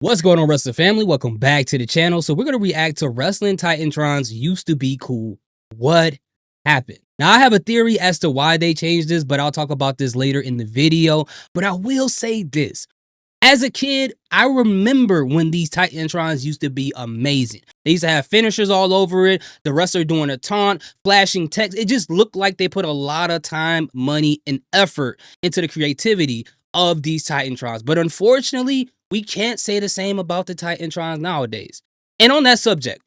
What's going on, wrestling family? Welcome back to the channel. So we're going to react to Wrestling Titantrons Used to Be Cool. What happened? Now, I have a theory as to why they changed this, but I'll talk about this later in the video. But I will say this. As a kid, I remember when these Titantrons used to be amazing. They used to have finishers all over it, the wrestler doing a taunt, flashing text. It just looked like they put a lot of time, money, and effort into the creativity of these Titantrons. But unfortunately, we can't say the same about the Titantrons nowadays. And on that subject,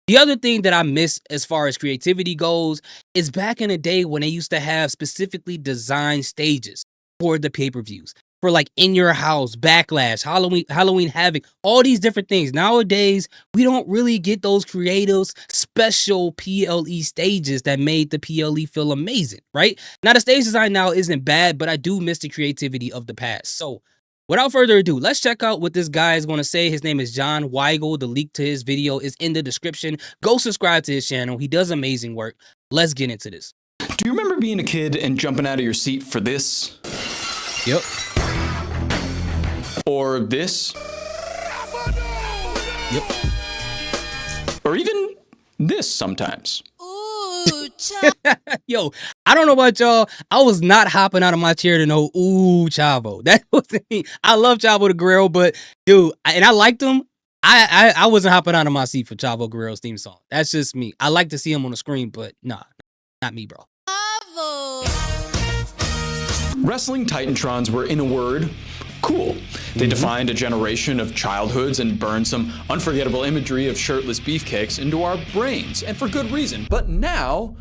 the other thing that I miss as far as creativity goes is back in the day when they used to have specifically designed stages for the pay-per-views. For like In Your House, Backlash, Halloween Havoc, all these different things. Nowadays, we don't really get those creative, special PLE stages that made the PLE feel amazing, right? Now, the stage design now isn't bad, but I do miss the creativity of the past. So, without further ado, let's check out what this guy is going to say. His name is John Weigel. The link to his video is in the description. Go subscribe to his channel. He does amazing work. Let's get into this. Do you remember being a kid and jumping out of your seat for this? Yep. Or this? Yep. Or even this sometimes. Ooh, Yo, I don't know about y'all. I was not hopping out of my chair to know, ooh, Chavo. That was me. I love Chavo the Guerrero, but dude, and I liked him. I wasn't hopping out of my seat for Chavo Guerrero's theme song. That's just me. I like to see him on the screen, but nah, not me, bro. Bravo. Wrestling Titantrons were, in a word, cool. They defined a generation of childhoods and burned some unforgettable imagery of shirtless beefcakes into our brains, and for good reason. But now,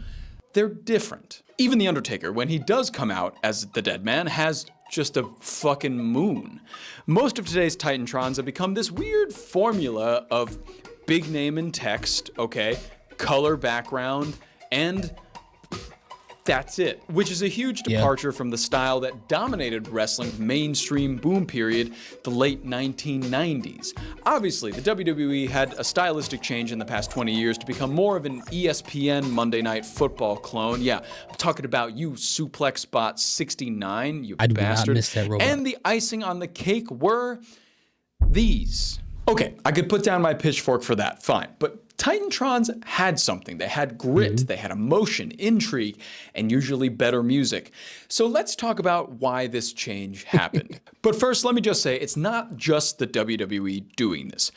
they're different. Even The Undertaker, when he does come out as the dead man, has just a fucking moon. Most of today's Titantrons have become this weird formula of big name and text, okay, color background, and that's it, which is a huge departure from the style that dominated wrestling's mainstream boom period, the late 1990s. Obviously, the WWE had a stylistic change in the past 20 years to become more of an ESPN Monday Night Football clone. Yeah, I'm talking about you, Suplex Spot 69, you I do bastard. not miss that robot. And the icing on the cake were these. Okay, I could put down my pitchfork for that, fine. But Titantrons had something. They had grit, they had emotion, intrigue, and usually better music. So let's talk about why this change happened. But first, let me just say, it's not just the WWE doing this.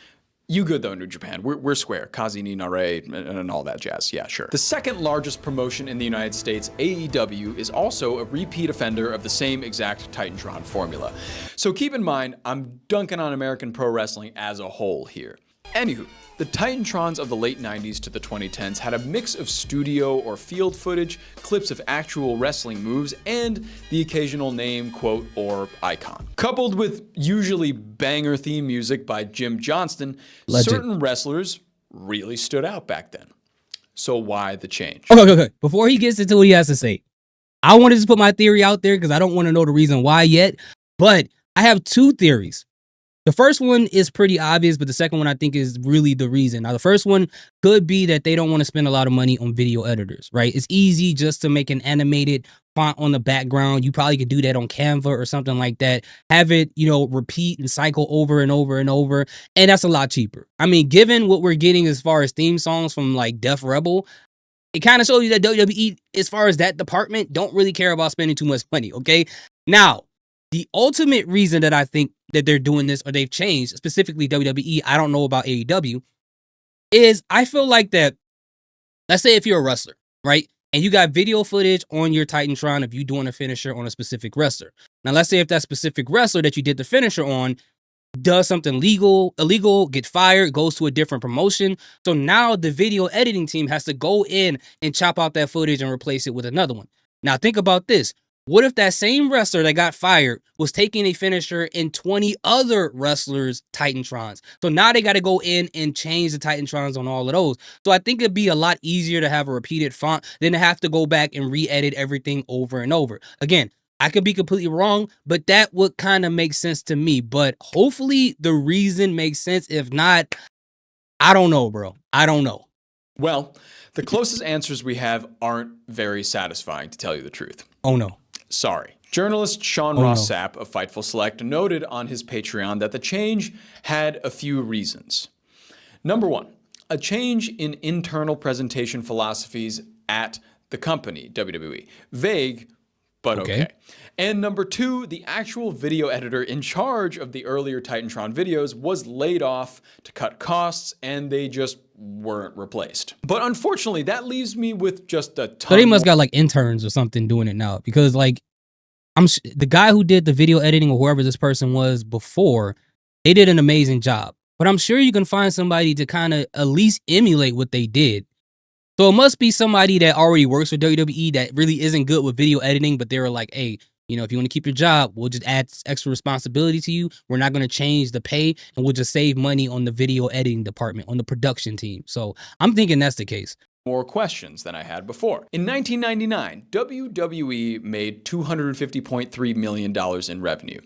You good though, New Japan. We're square. Kazi ni Nare and all that jazz. Yeah, sure. The second largest promotion in the United States, AEW, is also a repeat offender of the same exact Titantron formula. So keep in mind, I'm dunking on American pro wrestling as a whole here. Anywho, the Titantrons of the late 90s to the 2010s had a mix of studio or field footage, clips of actual wrestling moves, and the occasional name, quote, or icon. Coupled with usually banger theme music by Jim Johnston, certain wrestlers really stood out back then. So why the change? Okay. Before he gets into what he has to say, I want to just put my theory out there because I don't want to know the reason why yet, but I have two theories. The first one is pretty obvious, but the second one I think is really the reason. Now, the first one could be that they don't want to spend a lot of money on video editors, right? It's easy just to make an animated font on the background. You probably could do that on Canva or something like that. Have it, repeat and cycle over and over and over. And that's a lot cheaper. I mean, given what we're getting as far as theme songs from like Def Rebel, it kind of shows you that WWE, as far as that department, don't really care about spending too much money, okay? Now, the ultimate reason that I think that they're doing this or they've changed, specifically WWE, I don't know about AEW, is I feel like that, let's say if you're a wrestler, right? And you got video footage on your Titantron of you doing a finisher on a specific wrestler. Now, let's say if that specific wrestler that you did the finisher on does something illegal, get fired, goes to a different promotion. So now the video editing team has to go in and chop out that footage and replace it with another one. Now, think about this. What if that same wrestler that got fired was taking a finisher in 20 other wrestlers' Titantrons? So now they got to go in and change the Titantrons on all of those. So I think it'd be a lot easier to have a repeated font than to have to go back and re-edit everything over and over. Again, I could be completely wrong, but that would kind of make sense to me. But hopefully the reason makes sense. If not, I don't know, bro. I don't know. Well, the closest answers we have aren't very satisfying, to tell you the truth. Oh, no. Sorry. Journalist Sean Oh, Ross no. Sapp of Fightful Select noted on his Patreon that the change had a few reasons. Number one, a change in internal presentation philosophies at the company, WWE. Vague, but okay. And number two, the actual video editor in charge of the earlier Titantron videos was laid off to cut costs, and they just weren't replaced. But unfortunately, that leaves me with just a ton. So they must got like interns or something doing it now, because like the guy who did the video editing or whoever this person was before, they did an amazing job. But I'm sure you can find somebody to kind of at least emulate what they did. So it must be somebody that already works for WWE that really isn't good with video editing, but they were like, hey, you know, if you want to keep your job, we'll just add extra responsibility to you. We're not going to change the pay, and we'll just save money on the video editing department, on the production team. So I'm thinking that's the case. More questions than I had before. In 1999, WWE made $250.3 million in revenue.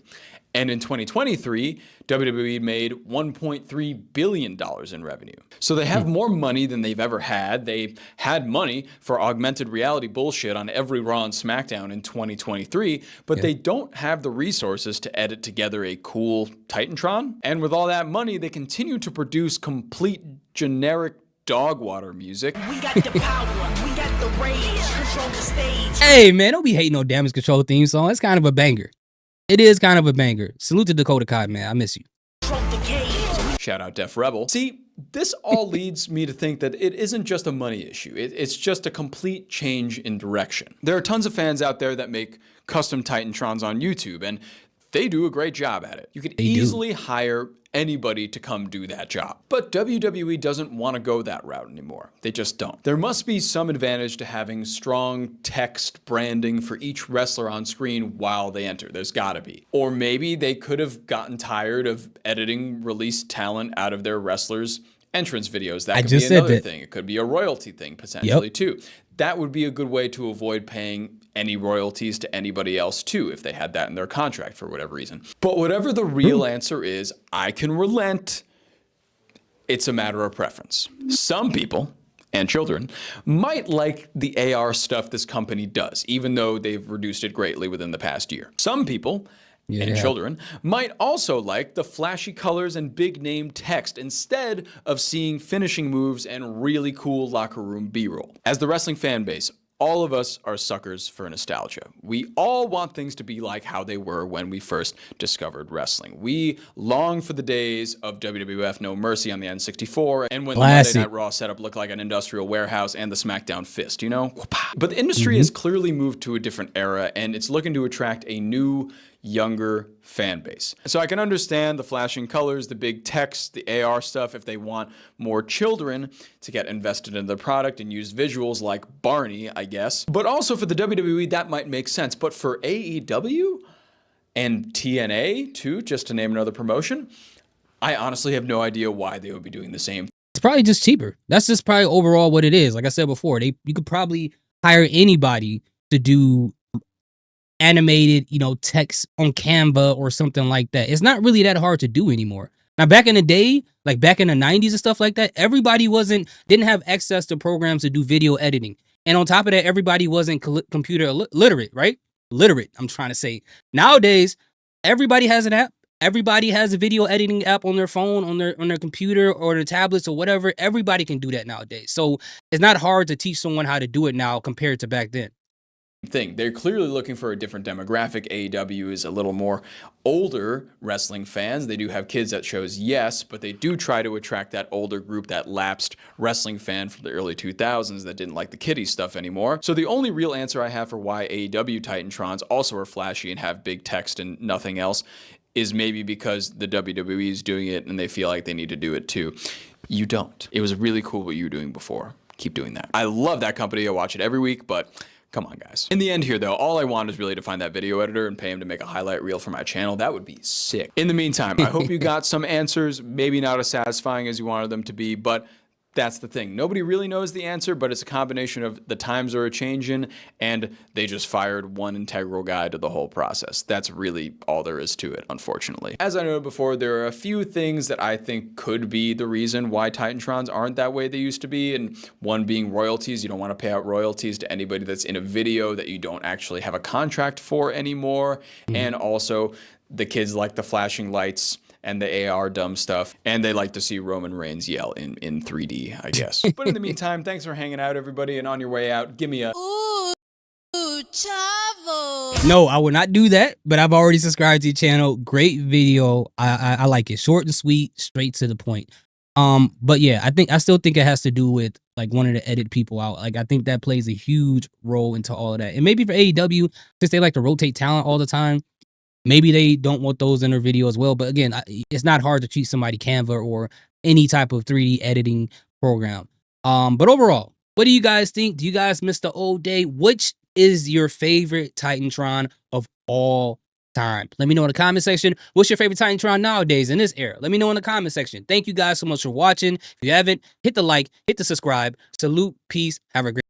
And in 2023, WWE made $1.3 billion in revenue. So they have more money than they've ever had. They had money for augmented reality bullshit on every Raw and SmackDown in 2023, but they don't have the resources to edit together a cool Titantron. And with all that money, they continue to produce complete generic dog water music. We got the power, we got the rage, control the stage. Hey, man, don't be hating no Damage Control theme song. It's kind of a banger. It is kind of a banger. Salute to Dakota Kai, man. I miss you. Shout out Def Rebel. See, this all leads me to think that it isn't just a money issue. It's just a complete change in direction. There are tons of fans out there that make custom Titantrons on YouTube, and they do a great job at it. You could easily hire anybody to come do that job. But WWE doesn't want to go that route anymore. They just don't. There must be some advantage to having strong text branding for each wrestler on screen while they enter. There's gotta be. Or maybe they could have gotten tired of editing released talent out of their wrestlers' entrance videos. That could be another thing. It could be a royalty thing potentially too. That would be a good way to avoid paying any royalties to anybody else too, if they had that in their contract for whatever reason. But whatever the real answer is, I can relent. It's a matter of preference. Some people, and children, might like the AR stuff this company does, even though they've reduced it greatly within the past year. Some people, and children, might also like the flashy colors and big name text instead of seeing finishing moves and really cool locker room B-roll. As the wrestling fan base, all of us are suckers for nostalgia. We all want things to be like how they were when we first discovered wrestling. We long for the days of WWF No Mercy on the N64 and when the Monday Night Raw setup looked like an industrial warehouse and the SmackDown fist, you know? But the industry has clearly moved to a different era, and it's looking to attract a new, younger fan base. So I can understand the flashing colors, the big text, the AR stuff if they want more children to get invested in the product and use visuals like Barney, I guess. But also for the WWE, that might make sense. But for AEW and TNA too, just to name another promotion, I honestly have no idea why they would be doing the same. It's probably just cheaper. That's just probably overall what it is. Like I said before, you could probably hire anybody to do animated, you know, text on Canva or something like that. It's not really that hard to do anymore. Now, back in the day, like back in the 90s and stuff like that, everybody didn't have access to programs to do video editing. And on top of that, everybody wasn't computer literate, right? Literate, I'm trying to say. Nowadays, everybody has an app. Everybody has a video editing app on their phone, on their computer or their tablets or whatever. Everybody can do that nowadays. So it's not hard to teach someone how to do it now compared to back then. Thing. They're clearly looking for a different demographic. AEW is a little more older wrestling fans. They do have kids at shows, yes, but they do try to attract that older group, that lapsed wrestling fan from the early 2000s that didn't like the kiddie stuff anymore. So the only real answer I have for why AEW Titantrons also are flashy and have big text and nothing else is maybe because the WWE is doing it and they feel like they need to do it too. You don't. It was really cool what you were doing before. Keep doing that. I love that company. I watch it every week, but come on, guys. In the end here, though, all I want is really to find that video editor and pay him to make a highlight reel for my channel. That would be sick. In the meantime, I hope you got some answers, maybe not as satisfying as you wanted them to be, but That's the thing. Nobody really knows the answer, but it's a combination of the times are a-changing and they just fired one integral guy to the whole process. That's really all there is to it, unfortunately. As I noted before, there are a few things that I think could be the reason why Titantrons aren't that way they used to be, and one being royalties. You don't want to pay out royalties to anybody that's in a video that you don't actually have a contract for anymore, and also the kids like the flashing lights and the AR dumb stuff, and they like to see Roman Reigns yell in 3D, I guess. But in the meantime, thanks for hanging out, everybody, and on your way out, give me a Ooh, chavo. No, I will not do that, but I've already subscribed to your channel. Great video. I like it. Short and sweet, straight to the point. But yeah, I still think it has to do with like wanting to edit people out. Like, I think that plays a huge role into all of that. And maybe for AEW, since they like to rotate talent all the time, maybe they don't want those in their video as well. But again, it's not hard to teach somebody Canva or any type of 3D editing program. But overall, what do you guys think? Do you guys miss the old day? Which is your favorite Titantron of all time? Let me know in the comment section. What's your favorite Titantron nowadays in this era? Let me know in the comment section. Thank you guys so much for watching. If you haven't, hit the like, hit the subscribe. Salute, peace, have a great